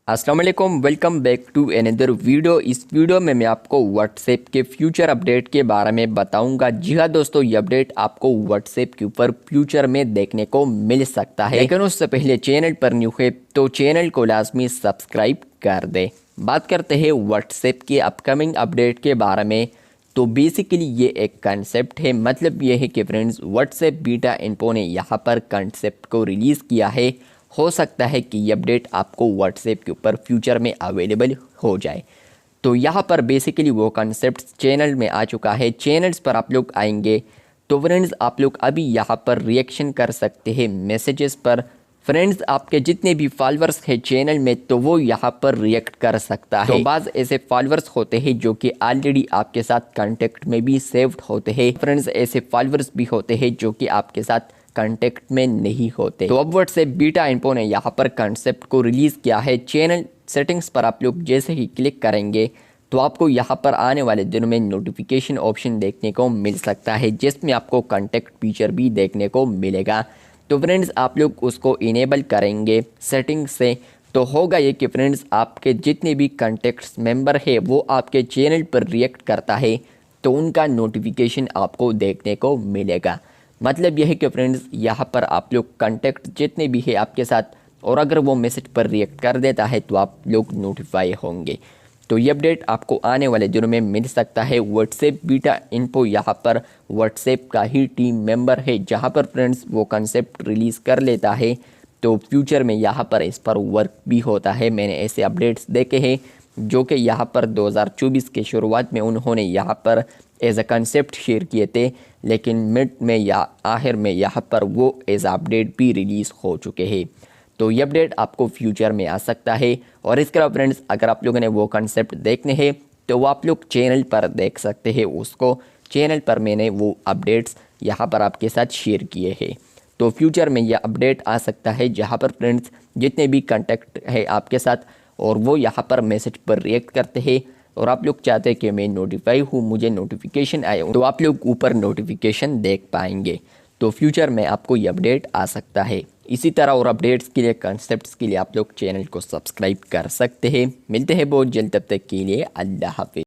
अस्सलाम वालेकुम, welcome back to another video. इस वीडियो में मैं आपको व्हाट्सएप के फ्यूचर अपडेट के बारे में बताऊंगा। जी हाँ दोस्तों, ये अपडेट आपको व्हाट्सएप के ऊपर फ्यूचर में देखने को मिल सकता है, लेकिन उससे पहले चैनल पर न्यू है तो चैनल को लाजमी सब्सक्राइब कर दे। बात करते हैं व्हाट्सएप के अपकमिंग अपडेट के बारे में। तो बेसिकली ये एक कंसेप्ट है, मतलब ये है कि फ्रेंड्स व्हाट्सएप बीटा इन्फो ने यहाँ पर कंसेप्ट को रिलीज़ किया है। हो सकता है कि ये अपडेट आपको व्हाट्सएप के ऊपर फ्यूचर में अवेलेबल हो जाए। तो यहाँ पर बेसिकली वो कंसेप्ट चैनल में आ चुका है। चैनल्स पर आप लोग आएंगे तो फ्रेंड्स आप लोग अभी यहाँ पर रिएक्शन कर सकते हैं मैसेजेस पर। फ्रेंड्स आपके जितने भी फॉलोअर्स हैं चैनल में तो वो यहाँ पर रिएक्ट कर सकता है। तो बाज़ ऐसे फॉलोअर्स होते हैं जो कि ऑलरेडी आपके साथ कांटेक्ट में भी सेव्ड होते हैं। फ्रेंड्स ऐसे फॉलोअर्स भी होते हैं जो कि आपके साथ कांटेक्ट में नहीं होते। तो अब व्हाट्सएप बीटा इन्फो ने यहाँ पर कंसेप्ट को रिलीज़ किया है। चैनल सेटिंग्स पर आप लोग जैसे ही क्लिक करेंगे तो आपको यहाँ पर आने वाले दिनों में नोटिफिकेशन ऑप्शन देखने को मिल सकता है, जिसमें आपको कांटेक्ट फीचर भी देखने को मिलेगा। तो फ्रेंड्स आप लोग उसको इनेबल करेंगे सेटिंग से, तो होगा ये कि फ्रेंड्स आपके जितने भी कॉन्टेक्ट्स मेंबर है वो आपके चैनल पर रिएक्ट करता है तो उनका नोटिफिकेशन आपको देखने को मिलेगा। मतलब यह है कि फ्रेंड्स यहाँ पर आप लोग कॉन्टेक्ट जितने भी है आपके साथ, और अगर वो मैसेज पर रिएक्ट कर देता है तो आप लोग नोटिफाई होंगे। तो ये अपडेट आपको आने वाले दिनों में मिल सकता है। व्हाट्सएप बीटा इन्फो यहाँ पर व्हाट्सएप का ही टीम मेंबर है, जहाँ पर फ्रेंड्स वो कंसेप्ट रिलीज़ कर लेता है तो फ्यूचर में यहाँ पर इस पर वर्क भी होता है। मैंने ऐसे अपडेट्स देखे हैं जो कि यहाँ पर 2024 के शुरुआत में उन्होंने यहाँ पर एज अ कंसेप्ट शेयर किए थे, लेकिन मिड में या आखिर में यहाँ पर वो एज अपडेट भी रिलीज़ हो चुके हैं। तो ये अपडेट आपको फ्यूचर में आ सकता है। और इसके अलावा फ्रेंड्स अगर आप लोगों ने वो कंसेप्ट देखने हैं तो वो आप लोग चैनल पर देख सकते हैं उसको। चैनल पर मैंने वो अपडेट्स यहाँ पर आपके साथ शेयर किए हैं। तो फ्यूचर में यह अपडेट आ सकता है जहाँ पर फ्रेंड्स जितने भी कॉन्टैक्ट है आपके साथ और वो यहाँ पर मैसेज पर रिएक्ट करते हैं और आप लोग चाहते हैं कि मैं नोटिफाई हूँ, मुझे नोटिफिकेशन आए, तो आप लोग ऊपर नोटिफिकेशन देख पाएंगे। तो फ्यूचर में आपको ये अपडेट आ सकता है। इसी तरह और अपडेट्स के लिए, कॉन्सेप्ट्स के लिए आप लोग चैनल को सब्सक्राइब कर सकते हैं। मिलते हैं बहुत जल्द, तब तक के लिए अल्लाह हाफिज़।